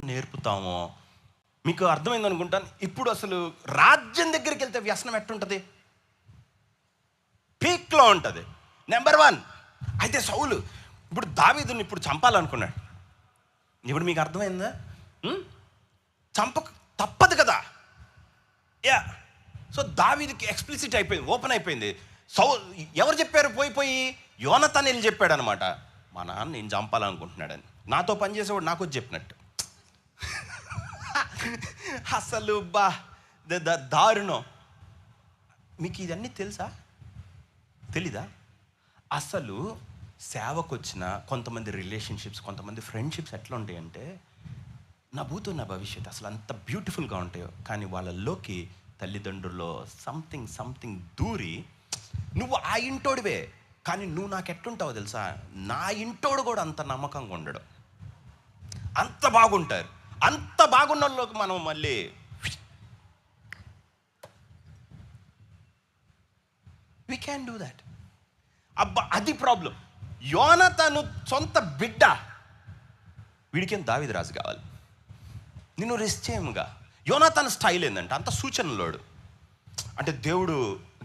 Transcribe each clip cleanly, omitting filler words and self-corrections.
నేర్పుతామో మీకు అర్థమైంది అనుకుంటాను. ఇప్పుడు అసలు రాజ్యం దగ్గరికి వెళ్తే వ్యసనం ఎట్టుంటుంది? పీక్లో ఉంటుంది. నెంబర్ 1. అయితే సౌలు ఇప్పుడు దావీదుని ఇప్పుడు చంపాలనుకున్నాడు. ఇప్పుడు మీకు అర్థమైందా? చంపక తప్పదు కదా. యా. సో దావీదుకి ఎక్స్ప్లిసిట్ అయిపోయింది, ఓపెన్ అయిపోయింది. ఎవరు చెప్పారు? పోయి యోనతాన్ వెళ్ళి చెప్పాడు అనమాట, మా నాన్న నేను చంపాలనుకుంటున్నాడని. నాతో పనిచేసేవాడు నాకు వచ్చి చెప్పినట్టు. అసలు దారుణం. మీకు ఇదన్నీ తెలుసా? తెలీదా? అసలు సేవకు వచ్చిన కొంతమంది రిలేషన్షిప్స్, కొంతమంది ఫ్రెండ్షిప్స్ ఎట్లా ఉంటాయంటే, నా భూతో నా భవిష్యత్ అసలు అంత బ్యూటిఫుల్గా ఉంటాయో, కానీ వాళ్ళలోకి తల్లిదండ్రుల్లో సంథింగ్ దూరి, నువ్వు ఆ ఇంటోడివే కానీ నువ్వు నాకు ఎట్లుంటావో తెలుసా, నా ఇంటోడు కూడా అంత నమ్మకంగా ఉండడు. అంత బాగుంటారు. అంత బాగున్న వాళ్ళకి మనం మళ్ళీ వీ క్యాన్ డూ దాట్. అబ్బా, అది ప్రాబ్లం. యోనతాను సొంత బిడ్డ, వీడికేం దావీదు రాజు కావాలి? నిన్ను నిశ్చయముగా. యోనతాన్ స్టైల్ ఏంటంటే అంత సూచనలోడు. అంటే దేవుడు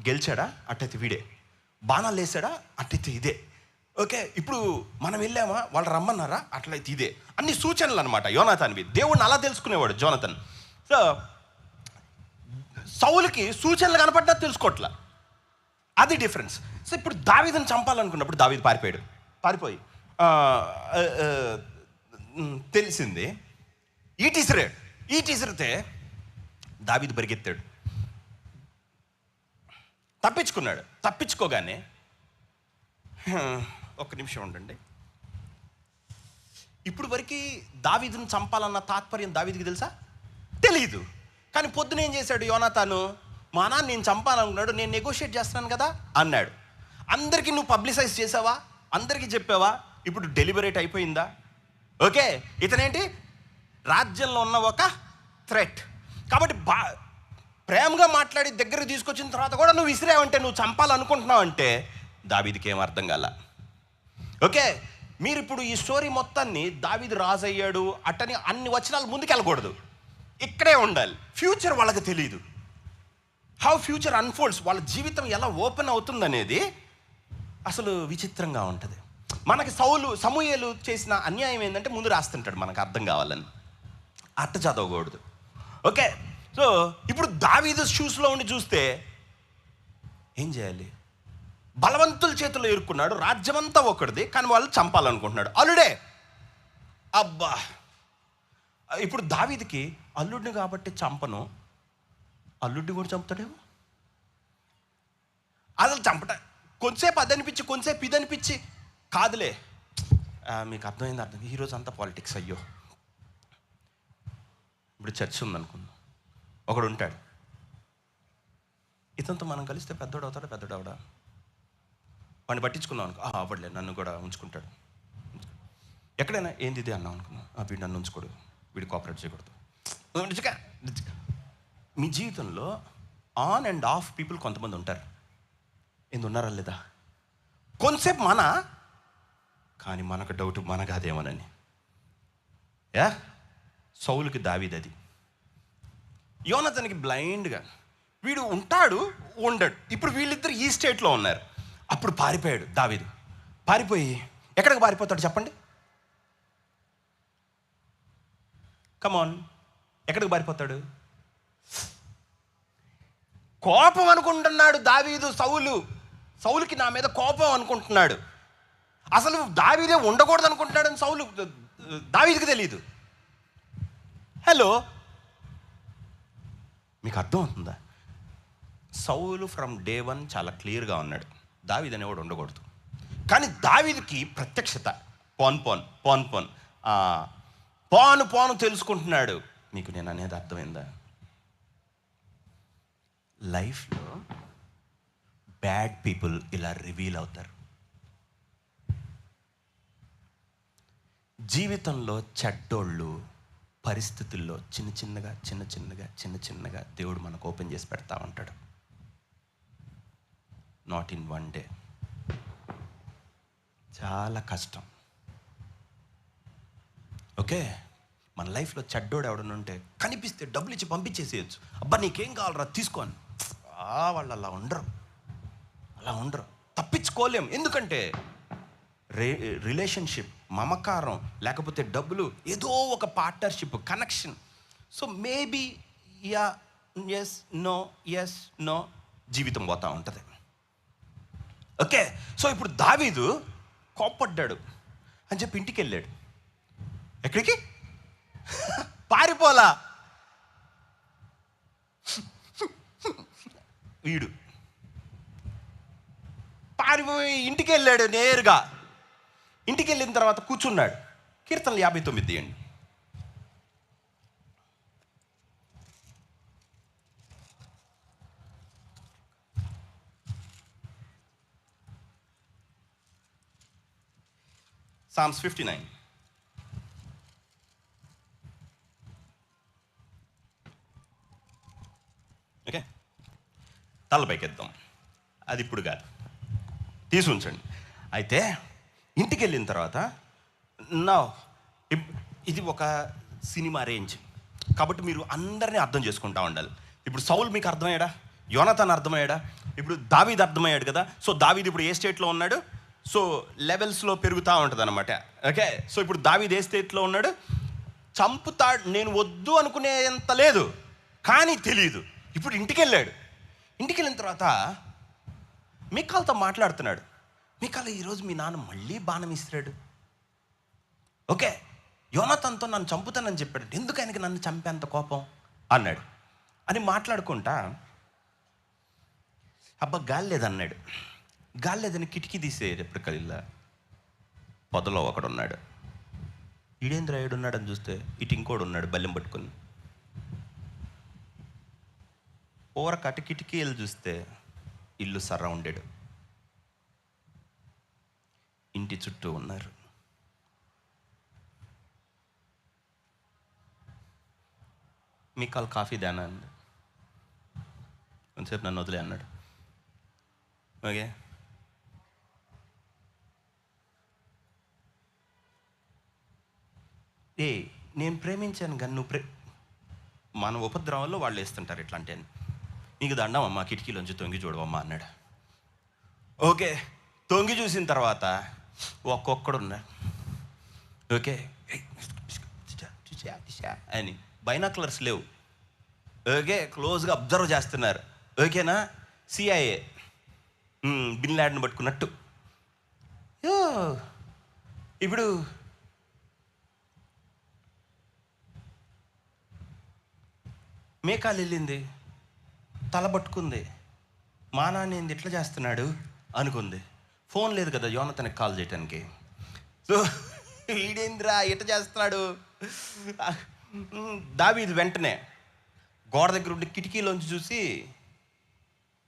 గెలిచాడా అట్టయితే వీడే, బాణాలు వేసాడా అట్టయితే ఇదే, ఓకే ఇప్పుడు మనం వెళ్ళామా వాళ్ళు రమ్మన్నారా అట్లయితే ఇదే, అన్ని సూచనలు అనమాట యోనతాన్వి. దేవుడిని అలా తెలుసుకునేవాడు జోనతన్. సో సౌలుకి సూచనలు కనపడ్డా తెలుసుకోవట్లా, అది డిఫరెన్స్. సో ఇప్పుడు దావీదుని చంపాలనుకున్నప్పుడు దావీదు పారిపోయి తెలిసింది ఈటీసిరితే దావీదు పరిగెత్తాడు, తప్పించుకోగానే ఒక్క నిమిషం ఉండండి. ఇప్పుడు వరకు దావీదుని చంపాలన్న తాత్పర్యం దావీదుకి తెలుసా? తెలీదు. కానీ పొద్దున ఏం చేశాడు యోనతాను, మా నాన్న నేను చంపాలనుకున్నాడు, నేను నెగోషియేట్ చేస్తున్నాను కదా అన్నాడు. అందరికీ నువ్వు పబ్లిసైజ్ చేసావా? అందరికీ చెప్పావా? ఇప్పుడు డెలిబరేట్ అయిపోయిందా? ఓకే, ఇతనేంటి రాజ్యంలో ఉన్న ఒక థ్రెట్. కాబట్టి ప్రేమగా మాట్లాడి దగ్గర తీసుకొచ్చిన తర్వాత కూడా నువ్వు విసిరావంటే, నువ్వు చంపాలనుకుంటున్నావు అంటే దావీదుకి ఏం అర్థం కాల. ఓకే, మీరు ఇప్పుడు ఈ స్టోరీ మొత్తాన్ని దావీదు రాజు అయ్యాడు అట్టని అన్ని వచనాలు ముందుకెళ్ళకూడదు, ఇక్కడే ఉండాలి. ఫ్యూచర్ వాళ్ళకి తెలియదు, హౌ ఫ్యూచర్ అన్ఫోల్డ్స్, వాళ్ళ జీవితం ఎలా ఓపెన్ అవుతుందనేది అసలు విచిత్రంగా ఉంటుంది. మనకి సమూయేలు చేసిన అన్యాయం ఏంటంటే ముందు రాస్తుంటాడు మనకు అర్థం కావాలని, అట్ట చదవకూడదు. ఓకే, సో ఇప్పుడు దావీదు షూస్లో ఉండి చూస్తే ఏం చేయాలి? బలవంతుల చేతుల్లో ఇరుక్కున్నాడు, రాజ్యమంతా ఒకటిది, కానీ వాళ్ళు చంపాలనుకుంటున్నాడు. అల్లుడే, అబ్బా, ఇప్పుడు దావీదుకి అల్లుడిని కాబట్టి చంపను, అల్లుడిని కూడా చంపుతాడేమో. అసలు చంపట కొంతసేపు అదనిపించి కొంతసేపు ఇదనిపించి కాదులే. మీకు అర్థమైంది. ఈరోజు అంతా పాలిటిక్స్. అయ్యో, ఇప్పుడు చర్చ్ ఉందనుకుందాం, ఒకడు ఉంటాడు, ఇతనితో మనం కలిస్తే పెద్దోడు అవడా, వాడిని పట్టించుకున్నాం అనుకో, అవ్వట్లేదు, నన్ను కూడా ఉంచుకుంటాడు. ఎక్కడైనా ఏంది ఇది అన్నాం అనుకున్నాం, వీడు నన్ను ఉంచుకోడు, వీడు కోఆపరేట్ చేయకూడదు. మీ జీవితంలో ఆన్ అండ్ ఆఫ్ పీపుల్ కొంతమంది ఉంటారు. ఉన్నారా లేదా? కొంతసేపు కానీ మనకు డౌట్ మన కాదేమోనని. సౌలుకి దావీదు అది. యోనతానికి బ్లైండ్గా వీడు ఉంటాడు ఉండడు. ఇప్పుడు వీళ్ళిద్దరు ఈ స్టేట్లో ఉన్నారు. అప్పుడు పారిపోయాడు దావీదు. పారిపోయి ఎక్కడికి పారిపోతాడు చెప్పండి? కమాన్, ఎక్కడికి పారిపోతాడు? కోపం అనుకుంటున్నాడు దావీదు. సౌలుకి నా మీద కోపం అనుకుంటున్నాడు. అసలు దావీదే ఉండకూడదు అనుకుంటున్నాడు సౌలు, దావీదుకి తెలియదు. హలో, మీకు అర్థం అవుతుందా? సౌలు ఫ్రమ్ డే 1 చాలా క్లియర్గా ఉన్నాడు, దావీదు అనేవాడు ఉండకూడదు. కానీ దావీదుకి ప్రత్యక్షత పోను తెలుసుకుంటున్నాడు. మీకు నేను అనేది అర్థమైందా? లైఫ్లో బ్యాడ్ పీపుల్ ఇలా రివీల్ అవుతారు. జీవితంలో చెడ్డోళ్ళు పరిస్థితుల్లో చిన్న చిన్నగా దేవుడు మనకు ఓపెన్ చేసి పెడతా ఉంటాడు. Not in one day. చాలా కష్టం. ఓకే, మన లైఫ్లో చెడ్డోడు ఎవడన్నా ఉంటే కనిపిస్తే డబ్బులు ఇచ్చి పంపించేసేయచ్చు. అబ్బా నీకేం కావాలరా తీసుకోని. వాళ్ళు అలా ఉండరు, తప్పించుకోలేం. ఎందుకంటే రిలేషన్షిప్, మమకారం, లేకపోతే డబ్బులు, ఏదో ఒక partnership, connection. So maybe yes no జీవితం పోతా ఉంటుంది. ఓకే, సో ఇప్పుడు దావీదు కోప్పడ్డాడు అని చెప్పి ఇంటికి వెళ్ళాడు. ఎక్కడికి? పారిపోలా. వీడు పారిపోయి ఇంటికి వెళ్ళాడు. నేరుగా ఇంటికి వెళ్ళిన తర్వాత కూర్చున్నాడు. కీర్తనలు 59 తీయండి. Psalms 59. ఓకే, తలపైకెద్దాం. అది ఇప్పుడు కాదు, తీసి ఉంచండి. అయితే ఇంటికి వెళ్ళిన తర్వాత ఇది ఒక సినిమా రేంజ్ కాబట్టి మీరు అందరినీ అర్థం చేసుకుంటా ఉండాలి. ఇప్పుడు సౌల్ మీకు అర్థమయ్యాడా? యోనాతాన్ అర్థమయ్యాడా? ఇప్పుడు దావీదు అర్థమయ్యాడు కదా. సో దావీదు ఇప్పుడు ఏ స్టేట్లో ఉన్నాడు? సో లెవెల్స్లో పెరుగుతూ ఉంటుంది అనమాట. ఓకే, సో ఇప్పుడు దావీదు ఏ స్టేట్లో ఉన్నాడు? చంపుతాడు, నేను వద్దు అనుకునేంత లేదు, కానీ తెలియదు. ఇప్పుడు ఇంటికి వెళ్ళాడు. ఇంటికి వెళ్ళిన తర్వాత మీకాల్తో మాట్లాడుతున్నాడు. మీకాల్, ఈరోజు మీ నాన్న మళ్ళీ బాణం ఇస్తాడు. ఓకే, యోనాతాన్తో నన్ను చంపుతానని చెప్పాడు. ఎందుకు ఆయనకి నన్ను చంపేంత కోపం అన్నాడు అని మాట్లాడుకుంటా, అబ్బా గాలి లేదన్నాడు. గాలి లేదని కిటికీ తీసేది ఎప్పుడు కలిల్లా పొదలో ఒకడున్నాడు. ఈడేంద్ర ఏడున్నాడని చూస్తే ఇటు ఇంకోడు ఉన్నాడు బల్లెం పట్టుకుని. ఓరకటి కిటికీలు చూస్తే ఇల్లు సరౌండెడ్, ఇంటి చుట్టూ ఉన్నారు. మీకాల్ కాఫీ దానా అంది. కొంచెంసేపు నన్ను వదిలే అన్నాడు. ఓకే, నేను ప్రేమించాను కానీ నువ్వు మన ఉపద్రవంలో వాళ్ళు వేస్తుంటారు ఇట్లాంటి. నీకు దండం అమ్మా, కిటికీలోంచి తొంగి చూడవమ్మా అన్నాడు. ఓకే, తొంగి చూసిన తర్వాత ఒక్కొక్కడు ఉన్నాడు. ఓకే అని బైనాక్యులర్స్ లేవు. ఓకే, క్లోజ్గా అబ్జర్వ్ చేస్తున్నారు. ఓకేనా, సిఐఏ బిన్ లాడెన్ పట్టుకున్నట్టు. ఇప్పుడు మీకాల్ వెళ్ళింది, తల పట్టుకుంది. మా నాన్న ఏంది ఇట్లా చేస్తున్నాడు అనుకుంది. ఫోన్ లేదు కదా యోనాతాన్కి కాల్ చేయటానికి. సో వీడేంద్రా ఎట్లా చేస్తున్నాడు. దావీదు వెంటనే గోడ దగ్గర ఉండి కిటికీలోంచి చూసి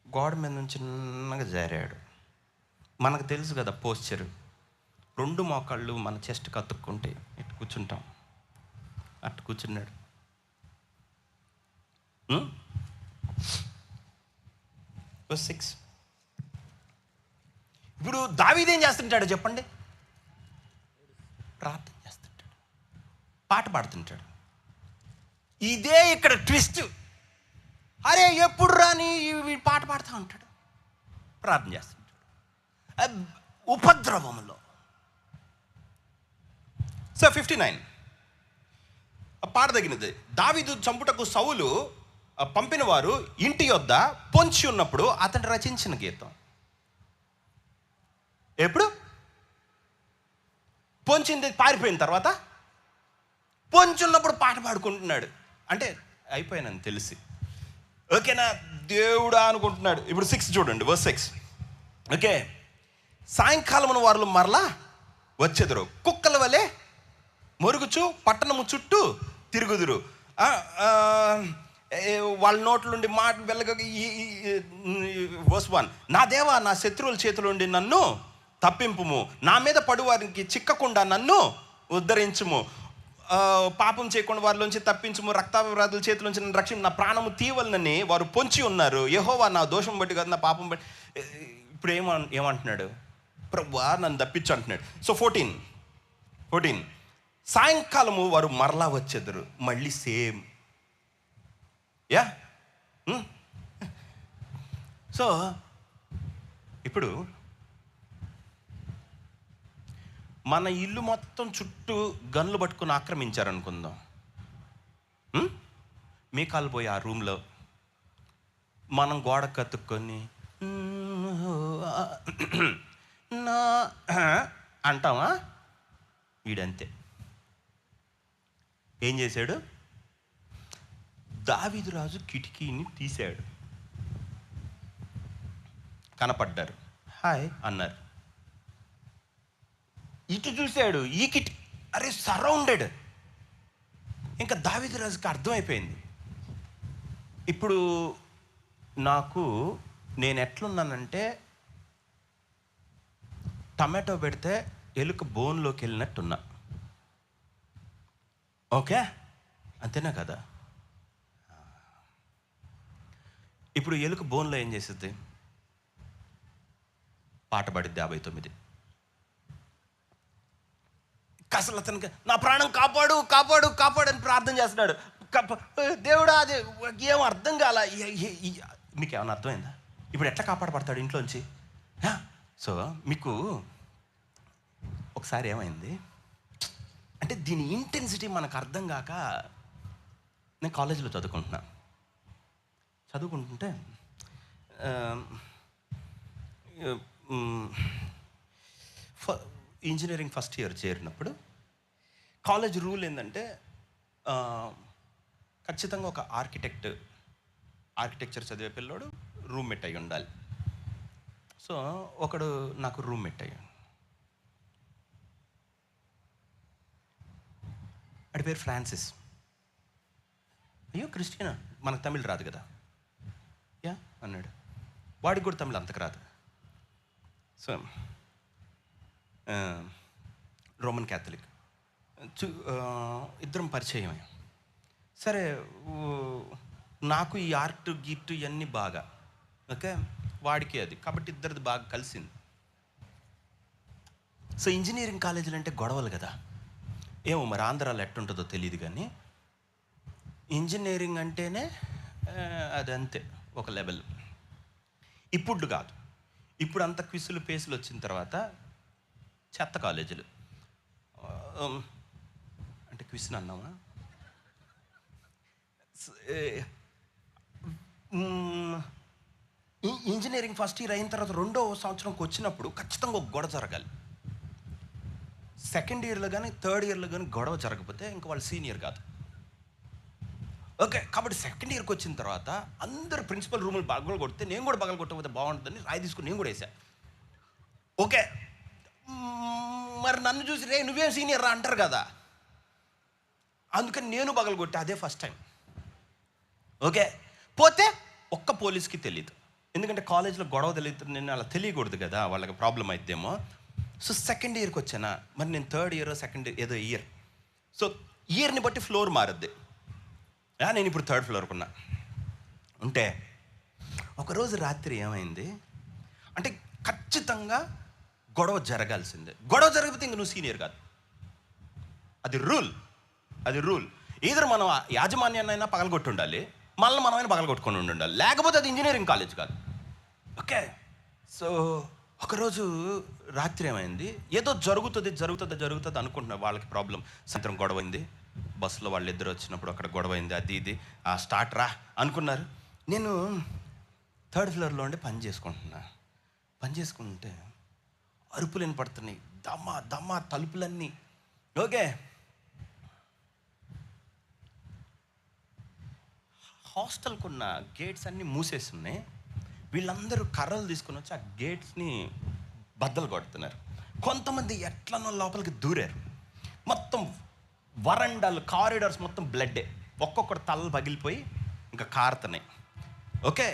గోడ మీద నుంచి చిన్నగా జారాడు. మనకు తెలుసు కదా పోస్చరు, 2 మోకాళ్ళు మన చెస్ట్కి అతుక్కుంటే ఇటు కూర్చుంటాం, అటు కూర్చున్నాడు. Verse 6. ఇప్పుడు దావీదు ఏం చేస్తుంటాడు చెప్పండి? ప్రార్థన చేస్తుంటాడు, పాట పాడుతుంటాడు. ఇదే ఇక్కడ ట్విస్ట్. అరే ఎప్పుడు రాని పాట పాడుతూ ఉంటాడు, ప్రార్థన చేస్తుంటాడు ఉపద్రవంలో. సో 59 పాట తగినది. దావీదు చంపుటకు సౌలు పంపిన వారు ఇంటి యొద్ద పొంచి ఉన్నప్పుడు అతను రచించిన గీతం. ఎప్పుడు పొంచింది? పారిపోయిన తర్వాత పొంచున్నప్పుడు పాట పాడుకుంటున్నాడు. అంటే అయిపోయానని తెలిసి, ఓకేనా, దేవుడా అనుకుంటున్నాడు. ఇప్పుడు 6 చూడండి, verse 6. ఓకే, సాయంకాలమున వారు మరలా వచ్చెదరు, కుక్కల వలె మొరుగుచు పట్టణము చుట్టూ తిరుగుదురు. వాళ్ళ నోట్ల నుండి మాట వెళ్ళగా. verse 1, నా దేవా నా శత్రువుల చేతుల నుండి నన్ను తప్పింపుము, నా మీద పడువారికి చిక్కకుండా నన్ను ఉద్ధరించుము, పాపం చేయకుండా వారిలోంచి తప్పించుము, రక్తాపరాధుల చేతుల నుంచి నన్ను రక్షించు, నా ప్రాణము తీవలనని వారు పొంచి ఉన్నారు. యెహోవా నా దోషం బట్టి కాదు నా పాపం బట్టి. ఇప్పుడు ఏమంటున్నాడు? ప్రభువా నన్ను తప్పించు అంటున్నాడు. సో 14, సాయంకాలము వారు మరలా వచ్చేద్దరు, మళ్ళీ సేమ్. యా. సో ఇప్పుడు మన ఇల్లు మొత్తం చుట్టూ గన్లు పట్టుకుని ఆక్రమించారనుకుందాం. మీకాలు పోయి ఆ రూమ్లో మనం గోడ కతుక్కొని నా అంటావా? వీడంతే. ఏం చేశాడు? దావీదు రాజు కిటికీని తీశాడు. కనపడ్డారు, హాయ్ అన్నారు. ఇటు చూశాడు, ఈ కిటికీ, అరే సరౌండెడ్. ఇంకా దావీదు రాజుకి అర్థమైపోయింది, ఇప్పుడు నేను ఎట్లున్నానంటే టమాటో పెడితే ఎలుక బోన్లోకి వెళ్ళినట్టున్నా. ఓకే, అంతేనా కదా? ఇప్పుడు ఎలుక బోన్లో ఏం చేస్తుంది? పాట పాడిద్ది 59. అసలు అతనికి నా ప్రాణం కాపాడు కాపాడు కాపాడు అని ప్రార్థన చేస్తున్నాడు. దేవుడా, అది ఏం అర్థం కాల. మీకు ఏమైనా అర్థమైందా? ఇప్పుడు ఎట్లా కాపాడబడతాడు ఇంట్లోంచి? సో మీకు ఒకసారి ఏమైంది అంటే దీని ఇంటెన్సిటీ మనకు అర్థం కాక, నేను కాలేజీలో చదువుకుంటుంటే ఇంజనీరింగ్ ఫస్ట్ ఇయర్ చేరినప్పుడు కాలేజ్ రూల్ ఏంటంటే ఖచ్చితంగా ఒక ఆర్కిటెక్చర్ చదివే పిల్లోడు రూమ్మేట్ అయి ఉండాలి. సో ఒకడు నాకు రూమ్మేట్ అయ్యాడు. వాడి పేరు ఫ్రాన్సిస్. అయ్యో క్రిస్టియనా, మనకు తమిళ్ రాదు కదా. యా అన్నాడు. వాడికి కూడా తమిళ్ అంతకు రాదు. So Roman Catholic. ఇద్దరం పరిచయమే. సరే, నాకు ఈ ఆర్ట్ గిఫ్ట్ ఇవన్నీ బాగా ఓకే, వాడికి అది, కాబట్టి ఇద్దరిది బాగా కలిసింది. సో ఇంజనీరింగ్ కాలేజీలు అంటే గొడవలు కదా. ఏమో మరి ఆంధ్రాలో ఎట్టుంటుందో తెలియదు, కానీ ఇంజనీరింగ్ అంటేనే అది అంతే, ఒక లెవెల్. ఇప్పుడు కాదు, ఇప్పుడు అంత క్విస్సులు పేసులు వచ్చిన తర్వాత చెత్త కాలేజీలు. అంటే క్విస్ని అన్నామా? ఇంజనీరింగ్ ఫస్ట్ ఇయర్ అయిన తర్వాత 2వ సంవత్సరంకి వచ్చినప్పుడు ఖచ్చితంగా ఒక గొడవ జరగాలి. సెకండ్ ఇయర్లో కానీ థర్డ్ ఇయర్లో కానీ గొడవ జరగకపోతే ఇంకా వాళ్ళు సీనియర్ కాదు. ఓకే, కాబట్టి సెకండ్ ఇయర్కి వచ్చిన తర్వాత అందరు ప్రిన్సిపల్ రూములు బగలు కొడితే నేను కూడా బగలు కొట్టకపోతే బాగుంటుందని రాయి తీసుకుని నేను కూడా వేసా. ఓకే, మరి నన్ను చూసి రే నువ్వేం సీనియర్ రా అంటారు కదా, అందుకని నేను బగలు కొట్టా. అదే ఫస్ట్ టైం. ఓకే, పోతే ఒక్క పోలీస్కి తెలియదు, ఎందుకంటే కాలేజ్లో గొడవ తెలియదు, నేను అలా తెలియకూడదు కదా, వాళ్ళకి ప్రాబ్లం అయిద్దేమో. సో సెకండ్ ఇయర్కి వచ్చానా, మరి నేను థర్డ్ ఇయర్ సెకండ్ ఏదో ఇయర్, సో ఇయర్ని బట్టి ఫ్లోర్ మారుద్ది. నేను ఇప్పుడు థర్డ్ ఫ్లోర్కి ఉన్నా. ఉంటే ఒకరోజు రాత్రి ఏమైంది అంటే ఖచ్చితంగా గొడవ జరగాల్సిందే. గొడవ జరగకపోతే ఇంక నువ్వు సీనియర్ కాదు, అది రూల్. ఈధర్ మనం యాజమాన్యాన్నైనా పగలగొట్టి ఉండాలి, మళ్ళీ మనమైనా పగలగొట్టుకొని ఉండాలి, లేకపోతే అది ఇంజనీరింగ్ కాలేజ్ కాదు. ఓకే, సో ఒకరోజు రాత్రి ఏమైంది, ఏదో జరుగుతుంది అనుకుంటున్నా. వాళ్ళకి ప్రాబ్లం, సాయంత్రం గొడవైంది, బస్సులో వాళ్ళు ఇద్దరు వచ్చినప్పుడు అక్కడ గొడవైంది, అది ఇది స్టార్ట్ రా అనుకున్నారు. నేను థర్డ్ ఫ్లోర్లో ఉండి పని చేసుకుంటే అరుపులు వినపడుతున్నాయి, దమ్మా తలుపులన్నీ. ఓకే, హాస్టల్కి ఉన్న గేట్స్ అన్నీ మూసేస్తున్నాయి. వీళ్ళందరూ కర్రలు తీసుకుని వచ్చి ఆ గేట్స్ని బద్దలు కొడుతున్నారు. కొంతమంది ఎట్లనో లోపలికి దూరారు. మొత్తం వరండాలు, కారిడార్స్ మొత్తం బ్లడ్డే, ఒక్కొక్కటి తలలు పగిలిపోయి ఇంకా కారుతున్నాయి. ఓకే,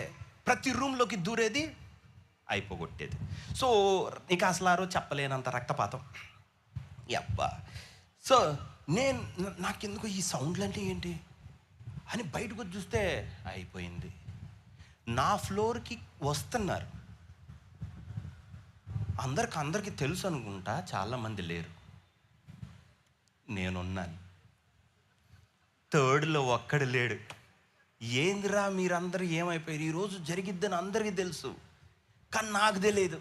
ప్రతి రూమ్లోకి దూరేది, అయిపోగొట్టేది. సో ఇక అసలు ఆ రోజు చెప్పలేనంత రక్తపాతం. అబ్బా. సో నాకెందుకు ఈ సౌండ్లు అంటే ఏంటి అని బయటకు వచ్చి చూస్తే అయిపోయింది. నా ఫ్లోర్కి వస్తున్నారు, అందరికి తెలుసు అనుకుంటా, చాలామంది లేరు. నేనున్నాను. థర్డ్లో ఒక్కడు లేడు. ఏందిరా మీరందరూ ఏమైపోయారు? ఈరోజు జరిగిద్దని అందరికీ తెలుసు, కానీ నాకు తెలియదు.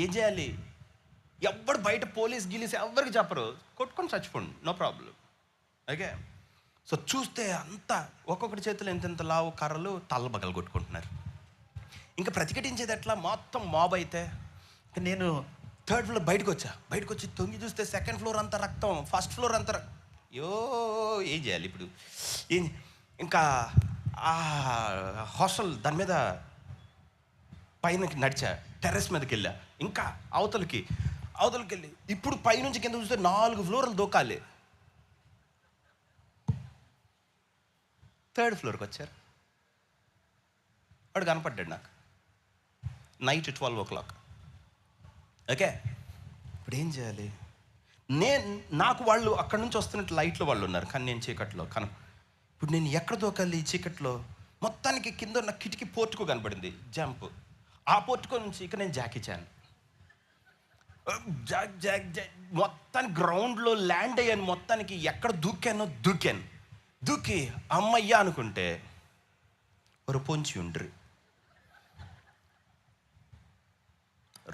ఏం చేయాలి? ఎవ్వడు బయట పోలీస్ గిలీస్ ఎవరికి చెప్పరు, కొట్టుకొని చచ్చిపోండి, నో ప్రాబ్లం. ఓకే, సో చూస్తే అంతా ఒక్కొక్కటి చేతులు ఎంతెంత లావు కర్రలు తల్ల బగలు కొట్టుకుంటున్నారు. ఇంకా ప్రతిఘటించేది ఎట్లా? మొత్తం మాబ్ అయితే. ఇంకా నేను థర్డ్ ఫ్లోర్ బయటకు వచ్చి తొంగి చూస్తే సెకండ్ ఫ్లోర్ అంతా రక్తం, ఫస్ట్ ఫ్లోర్ అంతా ఏం చేయాలి ఇప్పుడు? ఇంకా ఆ హాస్టల్ దాని మీద పైనకి నడిచా, టెర్రస్ మీదకి వెళ్ళా, ఇంకా అవతలకి వెళ్ళి ఇప్పుడు పైనుంచి కింద చూస్తే 4 ఫ్లోర్లు దూకాలి. థర్డ్ ఫ్లోర్కి వచ్చారు. వాడు కనపడ్డాడు నాకు, నైట్ 12 o'clock. ఓకే, ఇప్పుడు ఏం చేయాలి? నాకు వాళ్ళు అక్కడి నుంచి వస్తున్నట్టు లైట్లో వాళ్ళు ఉన్నారు, కానీ నేను చీకట్లో ఇప్పుడు నేను ఎక్కడ దూకాలి ఈ చీకట్లో? మొత్తానికి కింద ఉన్న కిటికీ పోర్టుకు కనపడింది, జంప్. ఆ పోర్టుకో నుంచి ఇక నేను జాకీ చాన్ మొత్తానికి గ్రౌండ్లో ల్యాండ్ అయ్యాను. మొత్తానికి ఎక్కడ దూకి అమ్మయ్యా అనుకుంటే ఒక పొంచి ఉండ్రి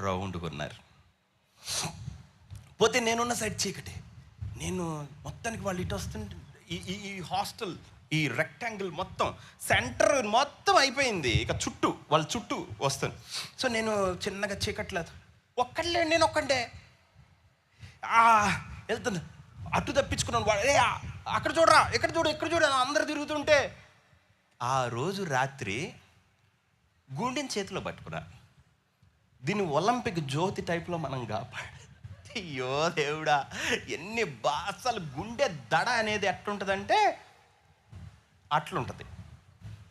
రౌండ్గా ఉన్నారు. పోతే నేనున్న సైడ్ చీకటి. నేను మొత్తానికి వాళ్ళు ఇటు వస్తుంటే ఈ హాస్టల్ ఈ రెక్టాంగిల్ మొత్తం సెంటర్ మొత్తం అయిపోయింది. ఇక వాళ్ళ చుట్టూ వస్తాను. సో నేను చిన్నగా చీకట్లేదు, నేను ఒక్కడే వెళ్తున్నా. అటు తప్పించుకున్నాను. వాడు అక్కడ చూడరా, ఎక్కడ చూడు అందరు తిరుగుతుంటే, ఆ రోజు రాత్రి గుండెని చేతిలో పట్టుకున్నా. దీన్ని ఒలింపిక్ జ్యోతి టైప్లో మనం కాపాడు. అయ్యో దేవుడా, ఎన్ని బాసలు! గుండె దడ అనేది ఎట్లుంటుందంటే అట్లుంటుంది.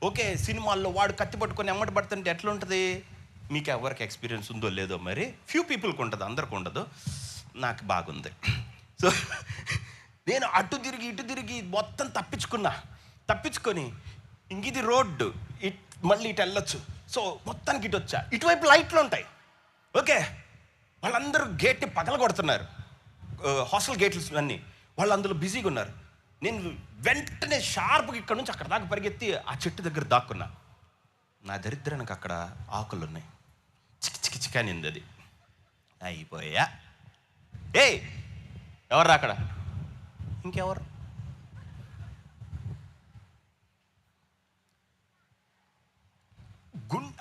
ఓకే, సినిమాల్లో వాడు కత్తి పట్టుకొని ఎమ్మటి పడుతుంటే ఎట్లుంటుంది? మీకు ఎవరికి ఎక్స్పీరియన్స్ ఉందో లేదో, మరి ఫ్యూ పీపుల్కి ఉంటుంది, అందరికి ఉండదు. నాకు బాగుంది. సో నేను అటు తిరిగి మొత్తం తప్పించుకొని ఇంక ఇది రోడ్డు, మళ్ళీ ఇటు వెళ్ళొచ్చు. సో మొత్తానికి ఇటు వచ్చా. ఇటువైపు లైట్లు ఉంటాయి. ఓకే, వాళ్ళందరూ గేట్ని పగల కొడుతున్నారు, హాస్టల్ గేట్లు అన్నీ. వాళ్ళు అందులో బిజీగా ఉన్నారు. నేను వెంటనే షార్ప్గా ఇక్కడ నుంచి అక్కడ దాకా పరిగెత్తి ఆ చెట్టు దగ్గర దాక్కున్నా. నా దరిద్రానికి అక్కడ ఆకులు ఉన్నాయి, చికానింది అది. అయిపోయా. ఎవరు అక్కడ? ఇంకెవరు?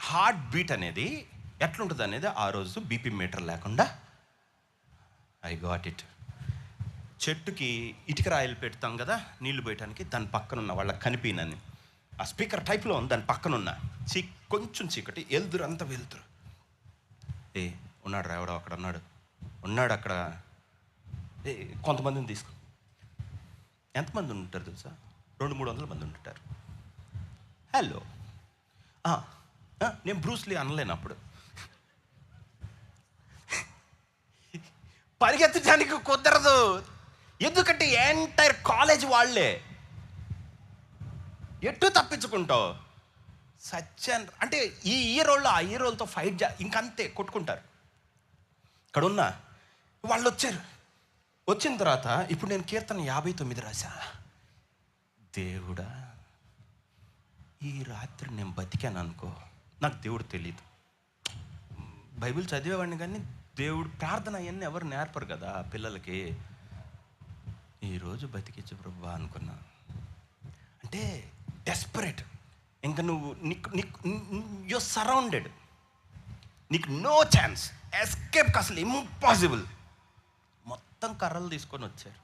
హార్ట్ బీట్ అనేది ఎట్లుంటుంది అనేది ఆ రోజు బీపీ మీటర్ లేకుండా ఐ గాట్ ఇట్. చెట్టుకి ఇటుక రాయలు పెడతాం కదా నీళ్లు పోయటానికి, దాని పక్కనున్న వాళ్ళకి కనిపినని ఆ స్పీకర్ టైప్లో ఉంది, దాని పక్కనున్న కొంచెం చీకటి, అంతా వెళ్తురు. ఉన్నాడు రా, ఎవడో అక్కడ ఉన్నాడు అక్కడ. కొంతమందిని తీసుకో. ఎంతమంది ఉంటారు తెలుసా? 200-300 మంది ఉంటారు. హలో, నేను బ్రూస్లీ అనలేను అప్పుడు. పరిగెత్తడానికి కుదరదు, ఎందుకంటే ఎంటైర్ కాలేజ్ వాళ్ళే. ఎటు తప్పించుకుంటావు? సత్యన్ అంటే ఈ హీరోళ్ళు ఆ హీరోలతో ఫైట్ ఇంకంతే కొట్టుకుంటారు. ఇక్కడ ఉన్న వాళ్ళు వచ్చిన తర్వాత ఇప్పుడు నేను కీర్తన 59 రాశా. దేవుడా, ఈ రాత్రి నేను బతికాను అనుకో, నాకు దేవుడు తెలీదు. బైబిల్ చదివేవాడిని, కానీ దేవుడు ప్రార్థన అవన్నీ ఎవరు నేర్పరు కదా పిల్లలకి. ఈరోజు బతికించు ప్రభువా అనుకున్నా. అంటే డెస్పరేట్. ఇంకా నువ్వు యు సరౌండెడ్, నీకు నో ఛాన్స్, ఎస్కేప్ అసలు ఇంపాసిబుల్. మొత్తం కర్రలు తీసుకొని వచ్చారు.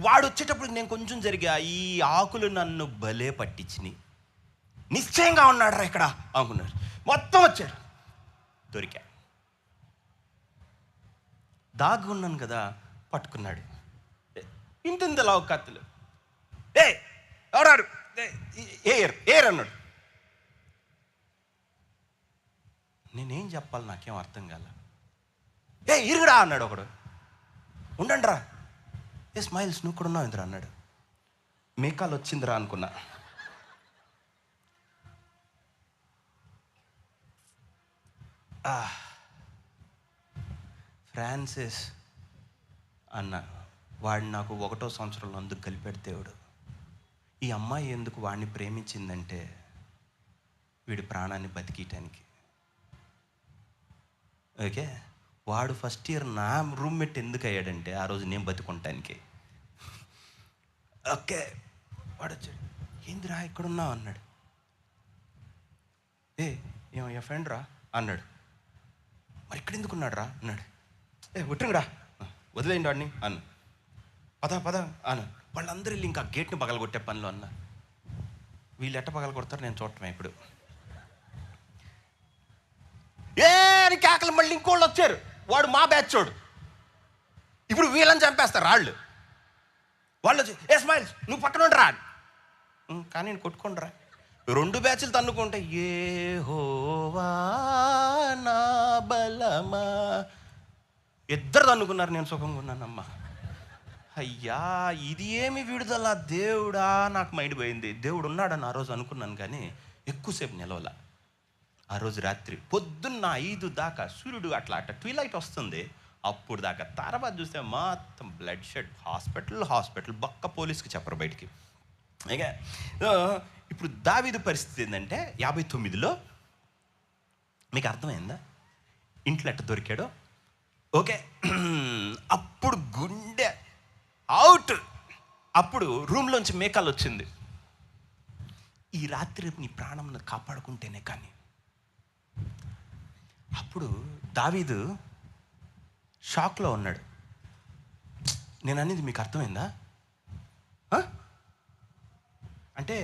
వాడు వచ్చేటప్పుడు నేను కొంచెం జరిగా, ఈ ఆకులు నన్ను భలే పట్టించినాయి, నిశ్చయంగా ఉన్నాడు రా ఇక్కడ అనుకున్నారు. మొత్తం వచ్చారు, దొరికా. దాగున్నాను కదా, పట్టుకున్నాడు. ఇంతలా ఒక కత్తులు. ఎవడాడు? ఏర్ అన్నాడు. నేనేం చెప్పాలి, నాకేం అర్థం కాల. ఇరుగుడా అన్నాడు ఒకడు. ఉండండి రా. స్మైల్స్, నువ్వు కూడా ఉన్నావు ఇంద్రా అన్నాడు. మేకాలు వచ్చిందిరా అనుకున్నా. ఫ్రాన్సిస్ అన్న, వాడు నాకు 1వ సంవత్సరంలో అందుకు కలిపాడు దేవుడు. ఈ అమ్మాయి ఎందుకు వాడిని ప్రేమించిందంటే వీడి ప్రాణాన్ని బతికియటానికి. ఓకే, వాడు ఫస్ట్ ఇయర్ నా రూమ్మేట్ ఎందుకు అయ్యాడంటే ఆ రోజు నేను బతుకుంటానికి. ఓకే, వాడు వచ్చాడు, ఏందిరా ఇక్కడున్నావు అన్నాడు. ఏమయ్యా ఫ్రెండ్ రా అన్నాడు. మరి ఇక్కడ ఎందుకున్నాడు రా అన్నాడు. ఒట్టింగడా వదిలేయండి వాడిని అన్న. పద అన్న. వాళ్ళందరూ వెళ్ళి ఇంకా గేట్ని పగలగొట్టే పనిలో అన్న. వీళ్ళు ఎట్ట పగలగొడతారు నేను చూడటమే. ఇప్పుడు కేకలు మళ్ళీ ఇంకోళ్ళు వచ్చారు. వాడు మా బ్యాచ్ చోడు. ఇప్పుడు వీళ్ళని చంపేస్తారు వాళ్ళు వచ్చి స్మైల్స్ నువ్వు పక్కన రా కానీ నేను కొట్టుకుంటారా. 2 బ్యాచ్లు తన్నుకుంటే యెహోవా నా బలమా, ఇద్దరు తన్నుకున్నారు. నేను సుఖంగా ఉన్నానమ్మా. అయ్యా ఇది ఏమి విడుదల దేవుడా, నాకు మైండ్ పోయింది. దేవుడు ఉన్నాడని ఆ రోజు అనుకున్నాను కానీ ఎక్కువసేపు నిలవల. ఆ రోజు రాత్రి పొద్దున్న 5 దాకా సూర్యుడు అట్లా ట్విలైట్ వస్తుంది, అప్పుడు దాకా. తర్వాత చూస్తే మొత్తం బ్లడ్ షెడ్, హాస్పిటల్ బక్క పోలీస్కి చెప్పరు బయటికి. ఇక ఇప్పుడు దావీదు పరిస్థితి ఏంటంటే 59లో మీకు అర్థమైందా ఇంట్లో ఎట్ట దొరికాడో. ఓకే, అప్పుడు గుండె అవుట్. అప్పుడు రూమ్లోంచి మేకాలు వచ్చింది. ఈ రాత్రి నీ ప్రాణం కాపాడుకుంటేనే కానీ. అప్పుడు దావీదు షాక్లో ఉన్నాడు. నేను అనేది మీకు అర్థమైందా? అంటే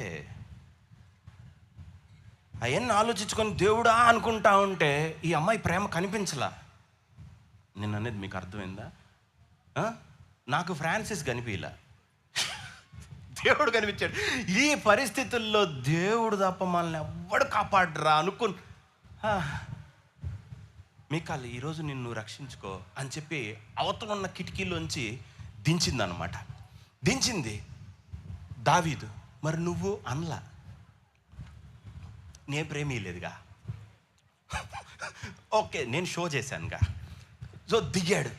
అవన్నీ ఆలోచించుకొని దేవుడా అనుకుంటా ఉంటే ఈ అమ్మాయి ప్రేమ కనిపించలా. నేను అనేది మీకు అర్థమైందా? నాకు ఫ్రాన్సిస్ కనిపించలా, దేవుడు కనిపించాడు. ఈ పరిస్థితుల్లో దేవుడు తప్ప మనల్ని ఎవ్వడు కాపాడరా అనుకుని మీకాలు ఈరోజు నిన్ను రక్షించుకో అని చెప్పి అవతల ఉన్న కిటికీలోంచి దించిందనమాట. దించింది దావీదు. మరి నువ్వు అనలా, నే ప్రేమీ లేదుగా. ఓకే, నేను షో చేశానుగా. సో దిగాడు.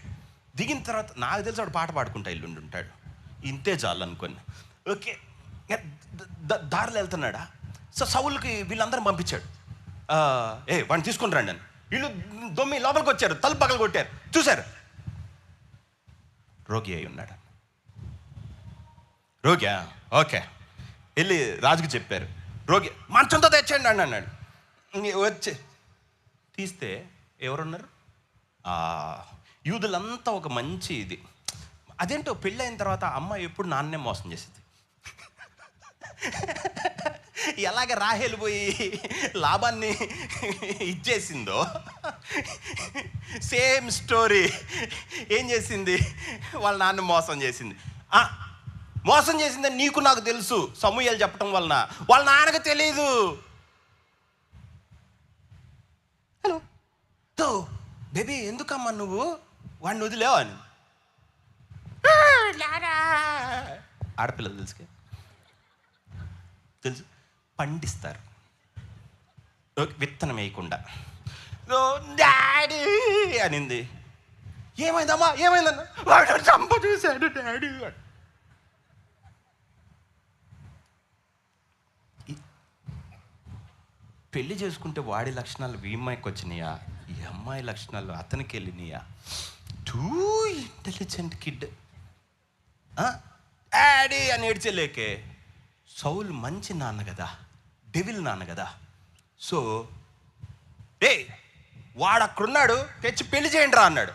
దిగిన తర్వాత నాకు తెలిసి వాడు పాట పాడుకుంటా ఇల్లుండి ఉంటాడు, ఇంతే చాలు అనుకోని. ఓకే, దారిలో వెళ్తున్నాడా. సో సౌలుకి వీళ్ళందరూ పంపించాడు, వాడిని తీసుకుని రండి అని. వీళ్ళు దొమ్మి లోపలికి వచ్చారు, తలుపు పగలు కొట్టారు, చూశారు రోగి అయి ఉన్నాడు. రోగి ఓకే, వెళ్ళి రాజుకి చెప్పారు, రోగి మంచంతో తెచ్చండి అని అన్నాడు. వచ్చి తీస్తే ఎవరున్నారు? యూదులంతా ఒక మంచి ఇది. అదేంటో పెళ్ళైన తర్వాత అమ్మ ఎప్పుడు నాన్నే మోసం చేసేది. ఎలాగ రాహేలు పోయి లాభాన్ని ఇచ్చేసిందో సేమ్ స్టోరీ ఏం చేసింది, వాళ్ళ నాన్న మోసం చేసింది. మోసం చేసిందని నీకు నాకు తెలుసు, సమూయేలు చెప్పడం వలన. వాళ్ళ నాన్నకు తెలీదు. హలో తో బేబీ ఎందుకమ్మా నువ్వు వాడిని వదిలేవు అని. ఆడపిల్లలు తెలుసు పండిస్తారు విత్తనం వేయకుండా. డాడీ అనింది. ఏమైందమ్మా, ఏమైందన్నా? వాడు చంప చూశాడు డాడీ. పెళ్లి చేసుకుంటే వాడి లక్షణాలు ఈ అమ్మాయికి వచ్చినాయా, ఈ అమ్మాయి లక్షణాలు అతనికి వెళ్ళినాయా? Too intelligent kid. డాడీ అని ఏడ్చలేకే. సౌల్ మంచి నాన్న కదా, డెవిల్ నాన్న కదా. సో వాడు అక్కడున్నాడు, తెచ్చి పెళ్లి చేయండి రా అన్నాడు.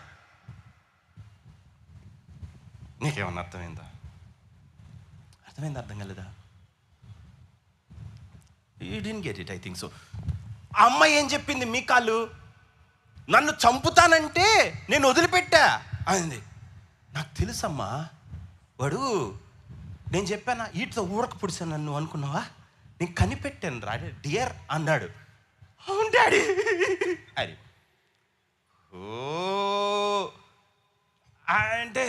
నీకేమన్నా అర్థమైందా? అర్థం కాలేదా? You didn't get it, I think so. ఆ అమ్మాయి ఏం చెప్పింది? మీకాలు నన్ను చంపుతానంటే నేను వదిలిపెట్టా అంది. నాకు తెలుసమ్మా, వాడు నేను చెప్పానా వీటితో ఊరక పుడిసాను నన్ను అనుకున్నావా, నేను కనిపెట్టాను రా డియర్ అన్నాడు. అవును డాడీ అది. అంటే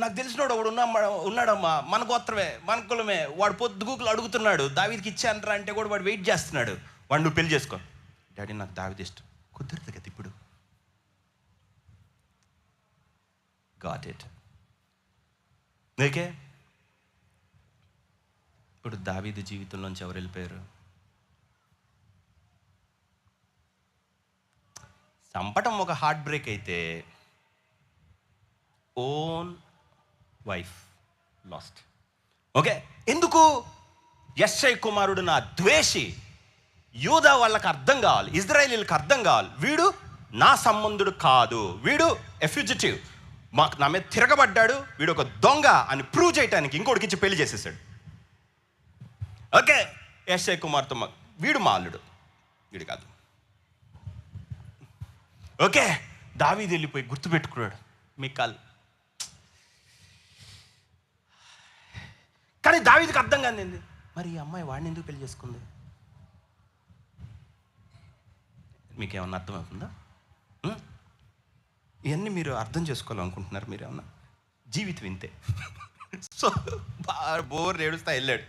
నాకు తెలిసినోడు ఒకడు ఉన్నాడమ్మా, మన గోత్రమే, మన కులమే. వాడు పొద్దుగూకులు అడుగుతున్నాడు, దావీదికి ఇచ్చానరా అంటే కూడా వాడు వెయిట్ చేస్తున్నాడు. వాడు నువ్వు పెళ్లి చేసుకో. డాడీ నాకు దావీది ఇష్టం. కుదరదు కదా ఇప్పుడు. Got it. ఓకే, ఇప్పుడు దావీదు జీవితంలోంచి ఎవరు వెళ్ళిపోయారు? చంపటం ఒక హార్ట్ బ్రేక్ అయితే ఓన్ వైఫ్ లాస్ట్. ఓకే, ఎందుకు? యెష్షై కుమారుడు నా ద్వేషి. యూదా వాళ్ళకి అర్థం కావాలి, ఇజ్రాయేలీలకు అర్థం కావాలి, వీడు నా సంబంధుడు కాదు, వీడు ఎఫ్యూజిటివ్, నా మీద తిరగబడ్డాడు, వీడు ఒక దొంగ అని ప్రూవ్ చేయడానికి ఇంకోటికి ఇచ్చి పెళ్లి చేసేసాడు. ఓకే, యెష్షై కుమార్తె వీడు మా అల్లుడు, వీడు కాదు. ఓకే, దావీదు వెళ్ళిపోయి గుర్తుపెట్టుకున్నాడు మికాల్. కానీ దావీదుకి అర్థం కాదు, మరి ఈ అమ్మాయి వాడిని ఎందుకు పెళ్లి చేసుకుంది? మీకేమన్నా అర్థమవుతుందా? ఇవన్నీ మీరు అర్థం చేసుకోవాలనుకుంటున్నారు మీరేమన్నా? జీవితం ఇంతే. సో బోర్ ఏడుస్తా వెళ్ళాడు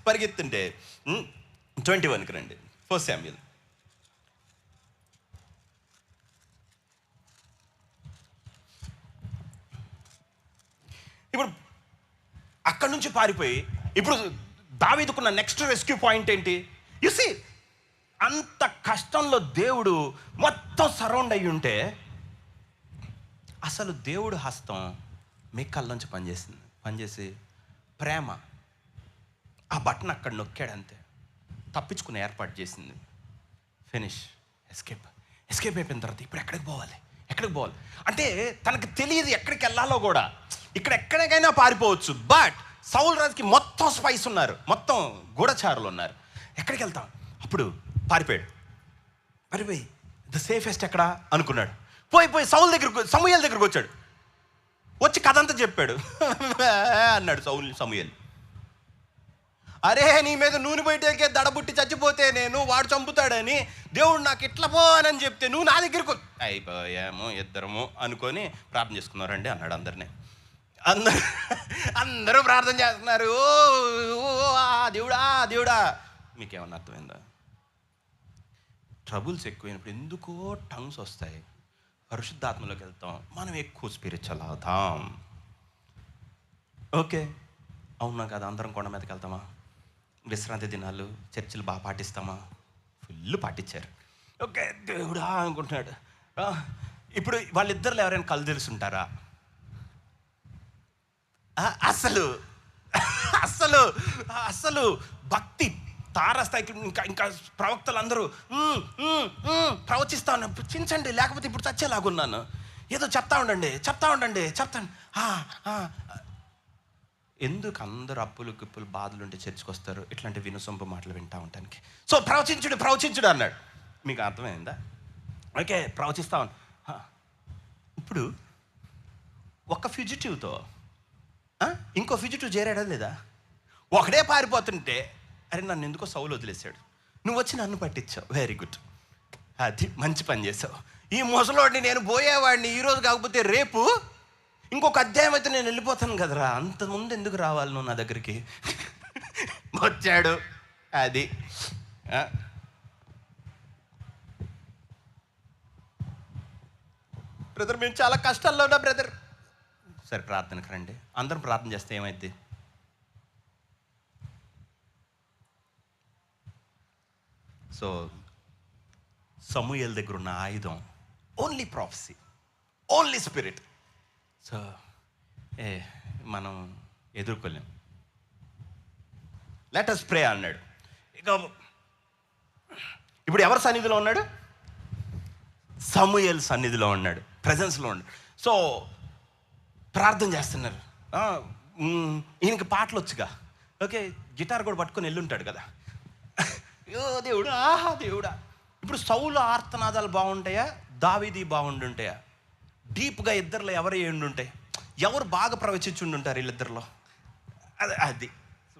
పరిగెత్తుంటే 21కి రండి, 1 శామ్యూయల్. ఇప్పుడు అక్కడి నుంచి పారిపోయి ఇప్పుడు దావీదుకున్న నెక్స్ట్ రెస్క్యూ పాయింట్ ఏంటి? యు సీ, అంత కష్టంలో దేవుడు మొత్తం సరౌండ్ అయ్యి ఉంటే అసలు దేవుడు హస్తం మికాల్ నుంచి పనిచేసి ప్రేమ ఆ బటన్ అక్కడ నొక్కాడు, అంతే తప్పించుకుని ఏర్పాటు చేసింది. ఫినిష్, ఎస్కేప్ అయిపోయిన తర్వాత ఇప్పుడు ఎక్కడికి పోవాలి అంటే తనకు తెలియదు ఎక్కడికి వెళ్ళాలో కూడా. ఇక్కడ ఎక్కడికైనా పారిపోవచ్చు, బట్ సౌల్ రాజుకి మొత్తం స్పైస్ ఉన్నారు, మొత్తం గూఢచారులు ఉన్నారు. ఎక్కడికి వెళ్తాం? అప్పుడు పారిపోయి ద సేఫెస్ట్ ఎక్కడ అనుకున్నాడు. పోయి సమూయేలు దగ్గరకు వచ్చాడు. వచ్చి కథ అంతా చెప్పాడు. అన్నాడు సమూయేలు, అరే నీ మీద నూనె బయటకే దడబుట్టి చచ్చిపోతే నేను వాడు చంపుతాడని దేవుడు నాకు ఇట్లా పో అని చెప్తే నువ్వు నా దగ్గరకు అయిపోయాము ఇద్దరము అనుకొని ప్రార్థన చేసుకున్నారండి అన్నాడు. అందరూ ప్రార్థన చేస్తున్నారు, ఓ దేవుడా. మీకేమన్నా అర్థమైందా? ట్రబుల్స్ ఎక్కువైనప్పుడు ఎందుకో టంగ్స్ వస్తాయి, పరిశుద్ధాత్మలోకి వెళ్తాం, మనం ఎక్కువ స్పిరిచువల్ అవుతాం. ఓకే, అవునా కదా? అందరం కొండ మీదకి వెళ్తామా? విశ్రాంతి దినాలు చర్చిలు బాగా పాటిస్తామా? ఫుల్ పాటించారు. ఓకే, దేవుడా అనుకుంటున్నాడు. ఇప్పుడు వాళ్ళిద్దరిలో ఎవరైనా కళ్ళు తెలుసుంటారా? అసలు భక్తి తారస్థాయికి ఇంకా ప్రవక్తలు అందరూ ప్రవచిస్తా ఉన్నారు, చించండి లేకపోతే ఇప్పుడు చచ్చేలాగున్నాను, ఏదో చెప్తా ఉండండి. ఎందుకు అందరూ అప్పులు గిప్పులు బాధలు ఉంటే చర్చకు వస్తారు? ఇట్లాంటి వినసొంపు మాటలు వింటా ఉంటానికి. సో ప్రవచించుడు అన్నాడు. మీకు అర్థమైందా? ఓకే, ప్రవచిస్తా ఉన్నా. ఇప్పుడు ఒక ఫ్యూజిటివ్తో ఇంకో ఫ్యూజిటివ్ చేరాడా లేదా? ఒకడే పారిపోతుంటే అరే నన్ను ఎందుకో సౌలు వదిలేశాడు, నువ్వు వచ్చి నన్ను పట్టించావు, వెరీ గుడ్, అది మంచి పని చేసావు. ఈ ముసలోడిని నేను పోయేవాడిని ఈరోజు కాకపోతే రేపు ఇంకొక అధ్యాయం అయితే నేను వెళ్ళిపోతాను కదరా, అంత ముందు ఎందుకు రావాలి నువ్వు నా దగ్గరికి? వచ్చాడు. అది బ్రదర్ మేము చాలా కష్టాల్లో ఉన్నా బ్రదర్. సరే ప్రార్థనకు రండి, అందరం ప్రార్థన చేస్తే ఏమైంది? సో సమూయేలు దగ్గర ఉన్న ఆయుధం only prophecy, only spirit. So మనం ఎదుర్కోలేం. లెట్ us pray అన్నాడు. ఇక ఇప్పుడు ఎవరి సన్నిధిలో ఉన్నాడు? సమూయేలు సన్నిధిలో ఉన్నాడు, ప్రెజెన్స్లో ఉన్నాడు. సో ప్రార్థన చేస్తున్నారు. ఈయనకి పాటలు వచ్చుగా, ఓకే గిటార్ కూడా పట్టుకొని వెళ్ళుంటాడు కదా. ఓ దేవుడా, దేవుడా. ఇప్పుడు సౌలు ఆర్తనాదాలు బాగుంటాయా, దావీది బాగుండుంటాయా? డీప్గా ఇద్దరిలో ఎవరు ఉండుంటాయి? ఎవరు బాగా ప్రవచించుండుంటారు వీళ్ళిద్దరిలో? అది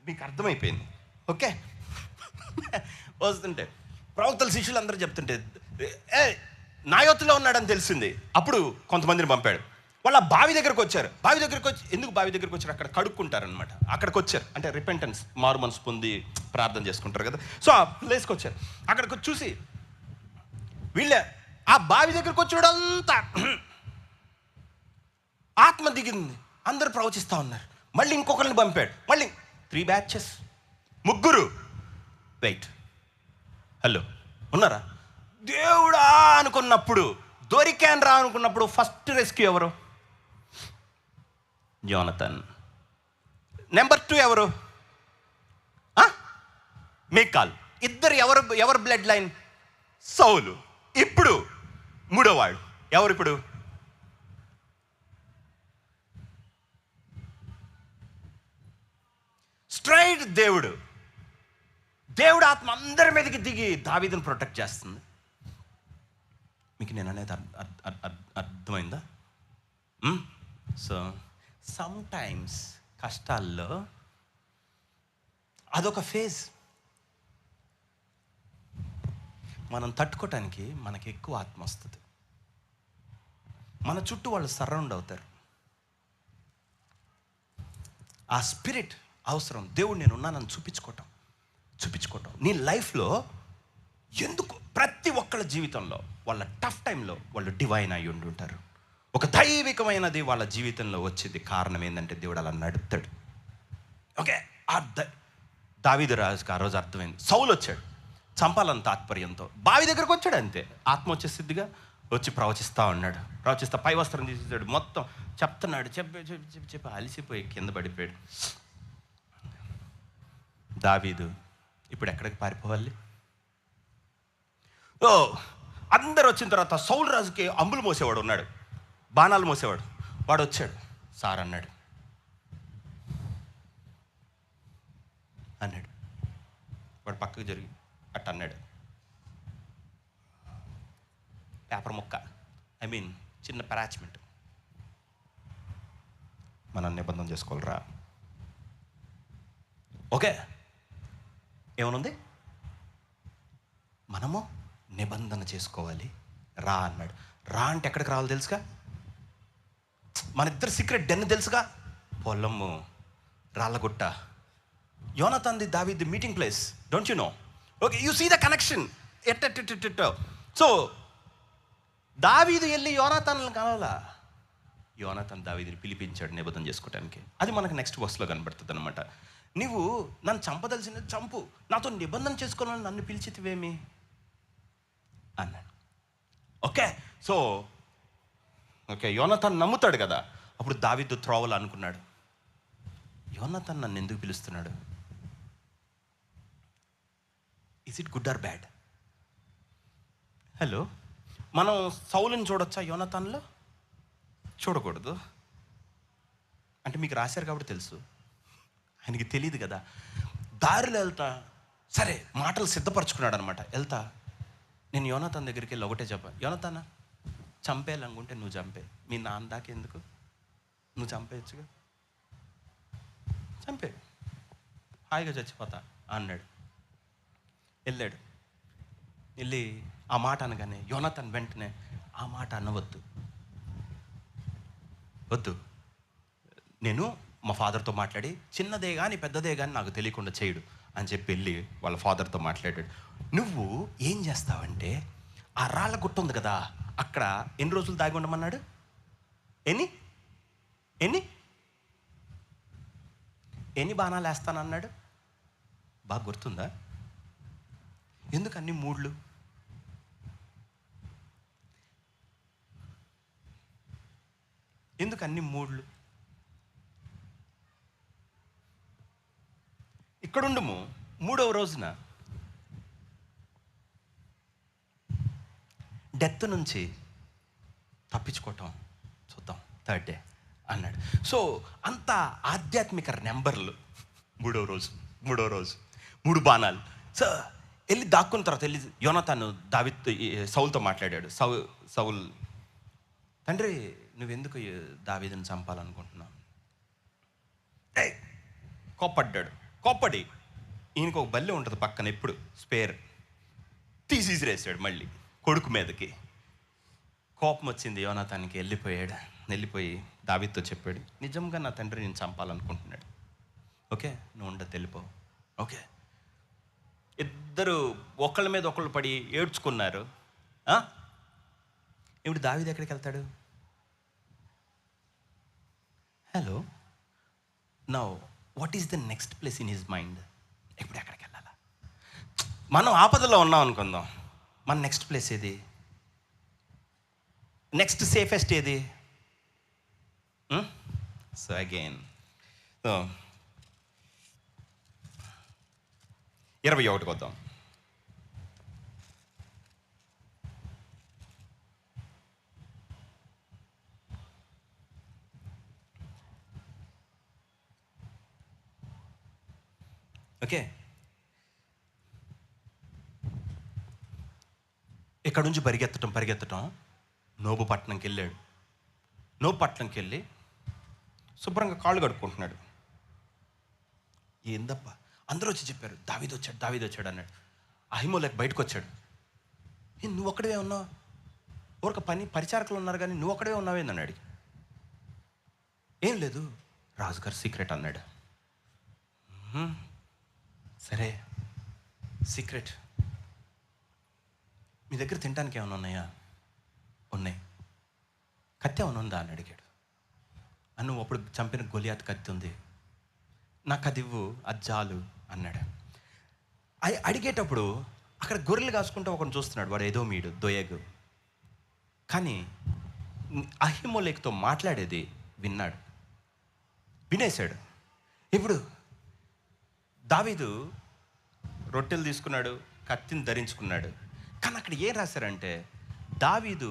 మీకు అర్థమైపోయింది. ఓకే, వస్తుంటే ప్రవక్తల శిష్యులు అందరూ చెప్తుంటే నాయోతులో ఉన్నాడని తెలిసింది. అప్పుడు కొంతమందిని పంపాడు. వాళ్ళ బావి దగ్గరకు వచ్చారు. ఎందుకు బావి దగ్గరకు వచ్చారు? అక్కడ కడుక్కుంటారనమాట. అక్కడికి వచ్చారు అంటే రిపెంటెన్స్, మారు మనసు పొంది ప్రార్థన చేసుకుంటారు కదా. సో ఆ ప్లేస్కి వచ్చారు. అక్కడికి చూసి వీళ్ళే ఆ బావి దగ్గరకు వచ్చాడంతా ఆత్మ దిగింది, అందరూ ప్రవచిస్తూ ఉన్నారు. మళ్ళీ ఇంకొకరిని పంపాడు, మళ్ళీ 3 బ్యాచెస్, 3. వెయిట్, హలో ఉన్నారా? దేవుడా అనుకున్నప్పుడు, దొరికాను రా అనుకున్నప్పుడు ఫస్ట్ రెస్క్యూ ఎవరు? యోనతాన్. నెంబర్ 2 ఎవరు? మీకాల్. ఇద్దరు ఎవరు బ్లడ్ లైన్? సౌలు. ఇప్పుడు 3వ వాడు ఎవరు? ఇప్పుడు స్ట్రైట్ దేవుడు ఆత్మ అందరి మీదకి దిగి దావీదుని ప్రొటెక్ట్ చేస్తుంది. మీకు నేను అనేది అర్థమైందా? సో సమ్ టైమ్స్ కష్టాల్లో అదొక ఫేజ్. మనం తట్టుకోవటానికి మనకి ఎక్కువ ఆత్మ వస్తుంది. మన చుట్టూ వాళ్ళు సరౌండ్ అవుతారు. ఆ స్పిరిట్ అవసరం. దేవుడు నేను ఉన్నానని చూపించుకోవటం. నీ లైఫ్లో ఎందుకు ప్రతి ఒక్కళ్ళ జీవితంలో వాళ్ళ టఫ్ టైంలో వాళ్ళు డివైన్ అయి ఉంటారు. ఒక దైవికమైనది వాళ్ళ జీవితంలో వచ్చేది. కారణం ఏంటంటే దేవుడు అలా నడుపుతాడు. ఓకే, దావీదు రాజుకి ఆ రోజు అర్థమైంది. సౌలు వచ్చాడు చంపాలని తాత్పర్యంతో, బావి దగ్గరకు వచ్చాడు, అంతే ఆత్మ వచ్చేసిద్దిగా వచ్చి ప్రవచిస్తూ ఉన్నాడు. ప్రవచిస్తా పై వస్త్రం తీసేసాడు, మొత్తం చెప్తున్నాడు. చెప్పి అలిసిపోయి కింద పడిపోయాడు. దావీదు ఇప్పుడు ఎక్కడికి పారిపోవాలి? అందరు వచ్చిన తర్వాత సౌలు రాజుకి అంబులు మోసేవాడు ఉన్నాడు, బాణాలు మోసేవాడు. వాడు వచ్చాడు. సార్ అన్నాడు. వాడు పక్కకు జరిగి అట్ట అన్నాడు. పేపర్ ముక్క, చిన్న పరాచ్మెంట్. మనం నిబంధన చేసుకోవాలిరా. ఓకే, ఏమనుంది? మనము నిబంధన చేసుకోవాలి రా అన్నాడు. రా అంటే ఎక్కడికి రావాలి తెలుసుగా? మన ఇద్దరు సీక్రెట్ డెన్ తెలుసుగా? పొలము, రాళ్ళగుట్ట. యోనతాన్ది దావీదు meeting place. Don't you know? Okay, you see the connection. So దావీదు వెళ్ళి యోనతాన్లను కలవాలా? యోనతాన్ దావీదుని పిలిపించాడు నిబంధన చేసుకోవడానికి. అది మనకు నెక్స్ట్ వర్స్లో కనబడుతుంది అనమాట. నువ్వు నన్ను చంపదలిసినది చంపు, నాతో నిబంధన చేసుకోవాలని నన్ను పిలిచితివేమి అన్నాడు. ఓకే, యోనతాన్ నమ్ముతాడు కదా. అప్పుడు దావీదు త్రోవలు అనుకున్నాడు, యోనతాన్ నన్ను ఎందుకు పిలుస్తున్నాడు? Is it good or bad? Hello, మనం సౌలుని చూడొచ్చా యోనతాన్లో? చూడకూడదు. అంటే మీకు రాశారు కాబట్టి తెలుసు, ఆయనకి తెలియదు కదా. దారిలో వెళ్తా, సరే మాటలు సిద్ధపరచుకున్నాడు అనమాట. వెళ్తా నేను యోనతాన్ దగ్గరికి వెళ్ళి ఒకటే చెప్పా, యోనతానా చంపేయాలనుకుంటే నువ్వు చంపే, మీ నాన్న దాకా ఎందుకు, నువ్వు చంపేయచ్చుగా, చంపే, హాయిగా చచ్చిపోతా అన్నాడు. వెళ్ళాడు. వెళ్ళి ఆ మాట అనగానే యోనతాన్ వెంటనే ఆ మాట అనవద్దు, వద్దు, నేను మా ఫాదర్తో మాట్లాడి చిన్నదే కానీ పెద్దదే కానీ నాకు తెలియకుండా చేయడు అని చెప్పి వెళ్ళి వాళ్ళ ఫాదర్తో మాట్లాడాడు. నువ్వు ఏం చేస్తావంటే ఆ రాళ్ళ గుట్ట ఉంది కదా, అక్కడ ఎన్ని రోజులు దాగి ఉండమన్నాడు? ఎన్ని బాణాలు వేస్తానన్నాడు? బాగా గుర్తుందా? ఎందుకు అన్ని 3? ఎందుకు అన్ని 3? ఇక్కడుండము 3వ రోజున డెత్ నుంచి తప్పించుకోవటం చూద్దాం 3rd డే అన్నాడు. సో అంత ఆధ్యాత్మిక నెంబర్లు. 3వ రోజు 3 బాణాలు. సో వెళ్ళి దాక్కున్న తర్వాత వెళ్ళి యోనతాను సౌలుతో మాట్లాడాడు. సౌల్ తండ్రి నువ్వెందుకు దావీదుని చంపాలనుకుంటున్నావు? కోప్పడి ఈయనకు ఒక బల్లి ఉంటుంది పక్కన, ఎప్పుడు స్పేర్ తీసిరేసాడు మళ్ళీ కొడుకు మీదకి. కోపం వచ్చింది యోనతానికి. వెళ్ళిపోయి దావీదుతో చెప్పాడు, నిజంగా నా తండ్రి నేను చంపాలనుకుంటున్నాడు. ఓకే, నువ్వు ఉండదు, వెళ్ళిపో. ఓకే, ఇద్దరు ఒకళ్ళ మీద ఒకళ్ళు పడి ఏడ్చుకున్నారు. ఇప్పుడు దావీదు ఎక్కడికి వెళ్తాడు? Hello, now what is the next place in his mind? ఇప్పుడు ఎక్కడికి వెళ్ళాలా? మనం ఆపదలో ఉన్నాం అనుకుందాం, మన నెక్స్ట్ ప్లేస్ ఏది? నెక్స్ట్ సేఫెస్ట్ ఏది? సో అగైన్ 21 వద్దాం. ఓకే, ఇక్కడ నుంచి పరిగెత్తటం నోబు పట్టణంకి వెళ్ళాడు. నోబు పట్టణంకి వెళ్ళి శుభ్రంగా కాళ్ళు కడుక్కుంటున్నాడు. ఏందబ్బా, అందరూ వచ్చి చెప్పారు దావీదు వచ్చాడు అన్నాడు. అహిమోలెకు బయటకు వచ్చాడు. నువ్వు ఒక్కడే ఉన్నావు, ఒక పరిచారకులు ఉన్నారు కానీ నువ్వు ఒక్కడే ఉన్నావేందని అడిగి, ఏం లేదు రాజుగారు సీక్రెట్ అన్నాడు. సరే సీక్రెట్, మీ దగ్గర తినడానికి ఏమైనా ఉన్నాయా? ఉన్నాయి. కత్తి ఏమైనా ఉందా అని అడిగాడు. నువ్వు అప్పుడు చంపిన గొలియాత్ కత్తి ఉంది, నాకు అది ఇవ్వు, అది చాలు అన్నాడు. అడిగేటప్పుడు అక్కడ గొర్రెలు కాసుకుంటూ ఒకరిని చూస్తున్నాడు, వాడు ఏదో మీడు దోయగు. కానీ అహిమోలేకుతో మాట్లాడేది వినేశాడు. ఇప్పుడు దావీదు రొట్టెలు తీసుకున్నాడు, కత్తిని ధరించుకున్నాడు. కానీ అక్కడ ఏం రాశారంటే, దావీదు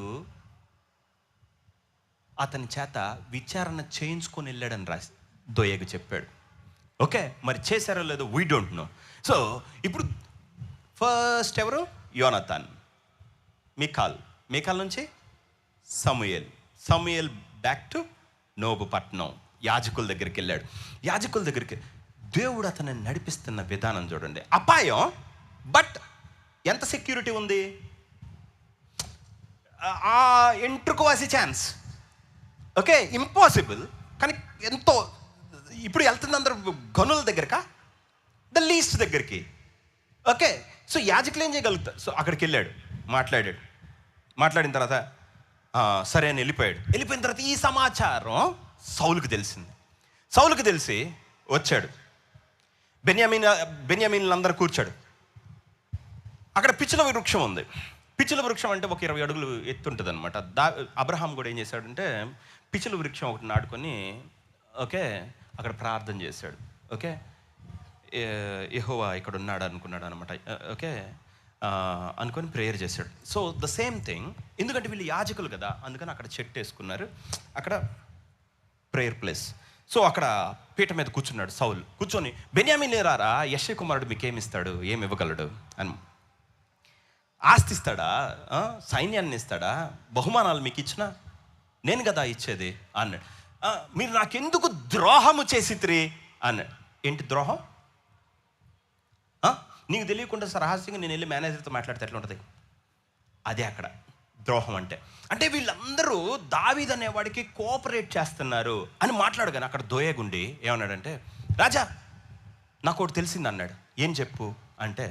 అతని చేత విచారణ చేయించుకొని వెళ్ళాడని రాసి దోయగు చెప్పాడు. ఓకే, మరి చేశారో లేదో వీ డోంట్ నో. సో ఇప్పుడు ఫస్ట్ ఎవరు? యోనతాన్. మీకాల్ నుంచి సమూయేల్ బ్యాక్ టు నోబు పట్నం, యాజకుల దగ్గరికి వెళ్ళాడు. యాజకుల దగ్గరికి దేవుడు అతన్ని నడిపిస్తున్న విధానం చూడండి. అపాయం, బట్ ఎంత సెక్యూరిటీ ఉంది? ఆ ఎంట్రుకోవాల్సి ఛాన్స్. ఓకే, ఇంపాసిబుల్, కానీ ఎంతో. ఇప్పుడు వెళ్తుంది అందరూ గనుల దగ్గరకా? ద లీస్ట్ దగ్గరికి. ఓకే, సో యాజకులు ఏం చేయగలుగుతారు? సో అక్కడికి వెళ్ళాడు, మాట్లాడిన తర్వాత సరే అని వెళ్ళిపోయిన తర్వాత ఈ సమాచారం సౌలుకి తెలిసి వచ్చాడు. బెన్యామీన్లందరూ కూర్చాడు. అక్కడ పిచ్చుల వృక్షం ఉంది. పిచ్చుల వృక్షం అంటే ఒక 20 అడుగులు ఎత్తుంటుంది అనమాట. అబ్రహాం కూడా ఏం చేశాడంటే పిచ్చుల వృక్షం ఒకటి నాటుకొని, ఓకే, అక్కడ ప్రార్థన చేశాడు. ఓకే, యెహోవా ఇక్కడ ఉన్నాడు అనుకున్నాడు అనమాట. ఓకే, అనుకొని ప్రేయర్ చేశాడు. సో ద సేమ్ థింగ్, ఎందుకంటే వీళ్ళు యాజకులు కదా, అందుకని అక్కడ చెట్టు వేసుకున్నారు, అక్కడ ప్రేయర్ ప్లేస్. సో అక్కడ పీట మీద కూర్చున్నాడు సౌలు. కూర్చొని, బెన్యామీన్ రారా, యెష్షై కుమారుడు మీకేమిస్తాడు, ఏమి ఇవ్వగలడు అని. ఆస్తి ఇస్తాడా, సైన్యాన్ని ఇస్తాడా, బహుమానాలు మీకు ఇచ్చినా నేను కదా ఇచ్చేది అన్నాడు. మీరు నాకెందుకు ద్రోహము చేసిత్రి అన్నాడు. ఏంటి ద్రోహం? నీకు తెలియకుండా రహస్యంగా నేను వెళ్ళి మేనేజర్తో మాట్లాడితే ఎట్లా ఉంటుంది? అదే అక్కడ ద్రోహం అంటే వీళ్ళందరూ దావీదు అనేవాడికి కోఆపరేట్ చేస్తున్నారు అని మాట్లాడు. కానీ అక్కడ దోయగుండి ఏమన్నాడంటే, రాజా నాకు ఒకటి తెలిసింది అన్నాడు. ఏం చెప్పు అంటే,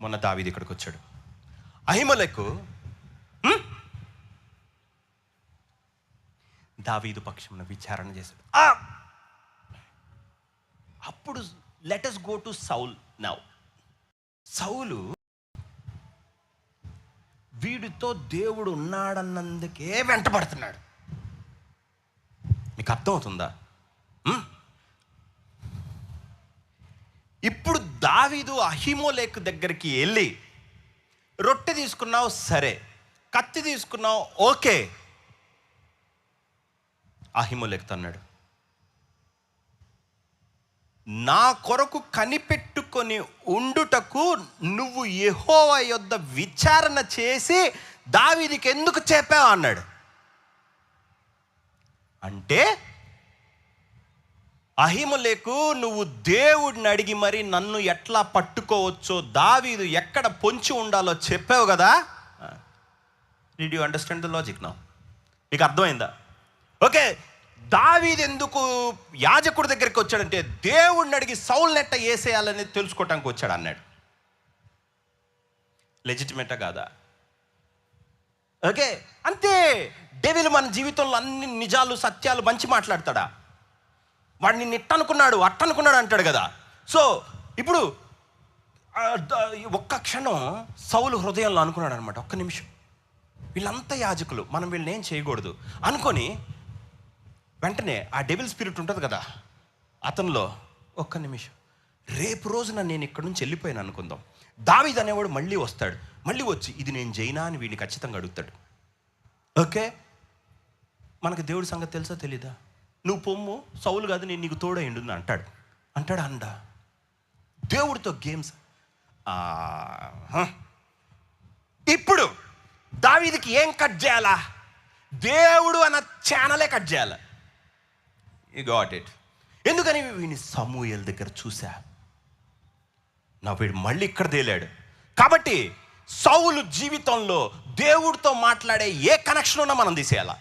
మొన్న దావీదు ఇక్కడికి వచ్చాడు, అహిమోలెకు దావీదు పక్షమున విచారణ చేశాడు. అప్పుడు let us go to Saul now. సౌలు వీడితో దేవుడు ఉన్నాడన్నందుకే వెంటబడుతున్నాడు. మీకు అర్థమవుతుందా? ఇప్పుడు దావీదు అహిమోలేకు దగ్గరికి వెళ్ళి, రొట్టె తీసుకున్నావు సరే, కత్తి తీసుకున్నావు ఓకే. అహిమోలేకుతో అన్నాడు, నా కొరకు కనిపెట్టుకొని ఉండుటకు నువ్వు యెహోవా యొద్ద విచారణ చేసి దావీదుకి ఎందుకు చెప్పావు అన్నాడు. అంటే అహిమోలేకు, నువ్వు దేవుడిని అడిగి మరి నన్ను ఎట్లా పట్టుకోవచ్చో, దావీదు ఎక్కడ పొంచి ఉండాలో చెప్పావు కదా. Did you understand the logic now? నీకు అర్థమైందా? ఓకే, దావీదు ఎందుకు యాజకుడి దగ్గరికి వచ్చాడంటే దేవుడిని అడిగి సౌలు నెట్ట వేసేయాలని తెలుసుకోవటానికి వచ్చాడు అన్నాడు. లెజిటిమేటా కాదా? ఓకే, అంతే. డెవిల్ మన జీవితంలో అన్ని నిజాలు సత్యాలు మంచి మాట్లాడతాడా? వాడిని నిట్టనుకున్నాడు అట్టనుకున్నాడు అంటాడు కదా. సో ఇప్పుడు ఒక్క క్షణం సౌలు హృదయంలో అనుకున్నాడు అనమాట, ఒక్క నిమిషం వీళ్ళంతా యాజకులు, మనం వీళ్ళని ఏం చేయకూడదు అనుకొని వెంటనే ఆ డెవిల్ స్పిరిట్ ఉంటుంది కదా అతనిలో, ఒక్క నిమిషం రేపు రోజున నేను ఇక్కడి నుంచి వెళ్ళిపోయాను అనుకుందాం, దావీదు అనేవాడు మళ్ళీ వస్తాడు, మళ్ళీ వచ్చి ఇది నేను జైనా అని వీడిని ఖచ్చితంగా అడుగుతాడు. ఓకే, మనకు దేవుడి సంగతి తెలుసా తెలీదా? నువ్వు పొమ్ము, సౌలు కాదు నేను నీకు తోడైండు అంటాడు అండ. దేవుడితో గేమ్స్. ఇప్పుడు దావీదుకి ఏం కట్ చేయాలా? దేవుడు అన్న ఛానలే కట్ చేయాలి. You got it. ఎందుకని వీడిని సమూయేలు దగ్గర చూసా, నా వీడు మళ్ళీ ఇక్కడ తేలాడు. కాబట్టి సౌలు జీవితంలో దేవుడితో మాట్లాడే ఏ కనెక్షన్ ఉన్నా మనం తీసేయాల.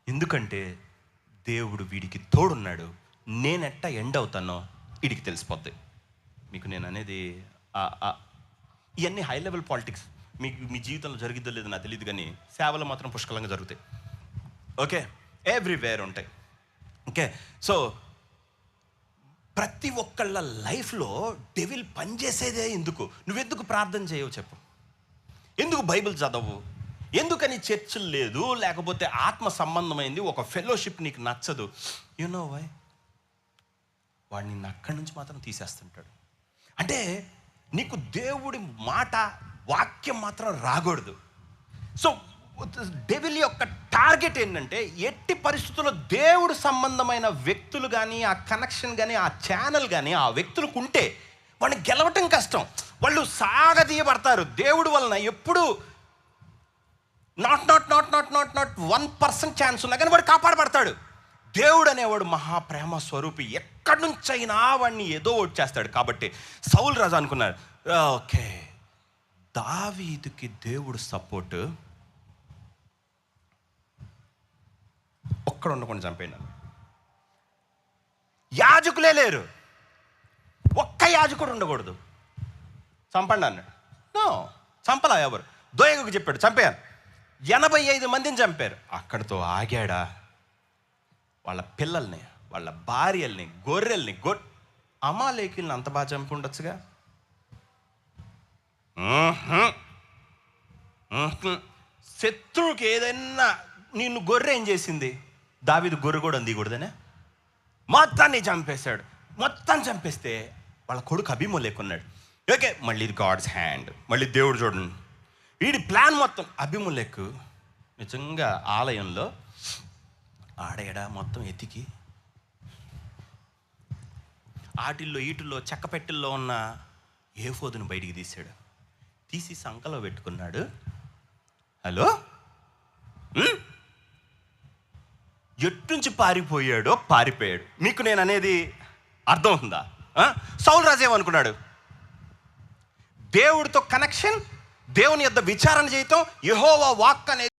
ఎందుకంటే దేవుడు వీడికి తోడున్నాడు. నేనెట్టా ఎండ్ అవుతానో వీడికి తెలిసిపోద్ది. మీకు నేను అనేది ఇవన్నీ హై లెవెల్ పాలిటిక్స్. మీకు మీ జీవితంలో జరిగిద్దో లేదో నాకు తెలియదు, కానీ సేవలు మాత్రం పుష్కలంగా జరుగుతాయి. ఓకే, ఎవ్రీవేర్ ఉంటాయి. ఓకే, సో ప్రతి ఒక్కళ్ళ లైఫ్లో డెవిల్ పనిచేసేదే ఎందుకు? నువ్వెందుకు ప్రార్థన చేయవు చెప్పు? ఎందుకు బైబిల్ చదవు? ఎందుకని చర్చలు లేదు, లేకపోతే ఆత్మ సంబంధమైంది ఒక ఫెలోషిప్ నీకు నచ్చదు? You know why? వాడు నిన్ను అక్కడి నుంచి మాత్రం తీసేస్తుంటాడు. అంటే నీకు దేవుడి మాట వాక్యం మాత్రం రాకూడదు. సో డెవిల్ యొక్క టార్గెట్ ఏంటంటే ఎట్టి పరిస్థితుల్లో దేవుడు సంబంధమైన వ్యక్తులు కానీ, ఆ కనెక్షన్ కానీ, ఆ ఛానల్ కానీ ఆ వ్యక్తులకు ఉంటే వాడిని గెలవటం కష్టం. వాళ్ళు సాగదీయబడతారు దేవుడి వలన. ఎప్పుడు నాట్ 1% ఛాన్స్ ఉన్నా కానీ వాడు కాపాడబడతాడు. దేవుడు అనేవాడు మహాప్రేమ స్వరూపి, ఎక్కడి నుంచైనా వాడిని ఏదో ఒకటి చేస్తాడు. కాబట్టి సౌలు రాజు అనుకున్నాడు, ఓకే దావీదుకి దేవుడు సపోర్ట్, ఒక్కడ ఉండకుండా చంపేయండి. యాజకులే లేరు, ఒక్క యాజకుడు ఉండకూడదు, చంపండి అన్నాడు. నో, చంపలా. ఎవరు? దోయగుకు చెప్పాడు చంపేయాలి. 85 మందిని చంపారు. అక్కడితో ఆగాడా? వాళ్ళ పిల్లల్ని, వాళ్ళ భార్యల్ని, గొర్రెల్ని, అమాలేకీల్ని అంత బాగా చంపి ఉండొచ్చుగా. శత్రువుకి ఏదైనా నిన్ను గొర్రె ఏం చేసింది? దావీదు గొర్రె కూడా అందికూడదనే మొత్తాన్ని చంపేశాడు. మొత్తం చంపేస్తే వాళ్ళ కొడుకు అబీమెలెకు ఉన్నాడు. ఓకే, మళ్ళీ ఇది గాడ్స్ హ్యాండ్. మళ్ళీ దేవుడు చూడండి, వీడి ప్లాన్ మొత్తం. అబీమెలెకు నిజంగా ఆలయంలో ఆడేడా మొత్తం ఎతికి ఆటిల్లో ఈటిల్లో చెక్క పెట్టెల్లో ఉన్న ఏఫోదును బయటికి తీశాడు. తీసి సంకలో పెట్టుకున్నాడు. హలో, ఎట్నుంచి పారిపోయాడో పారిపోయాడు. మీకు నేను అనేది అర్థం ఉందా? సౌలు రాజు ఏమనుకున్నాడు? దేవుడితో కనెక్షన్, దేవుని యొద్ద విచారణ చేయటం, యెహోవా వాక్ అనేది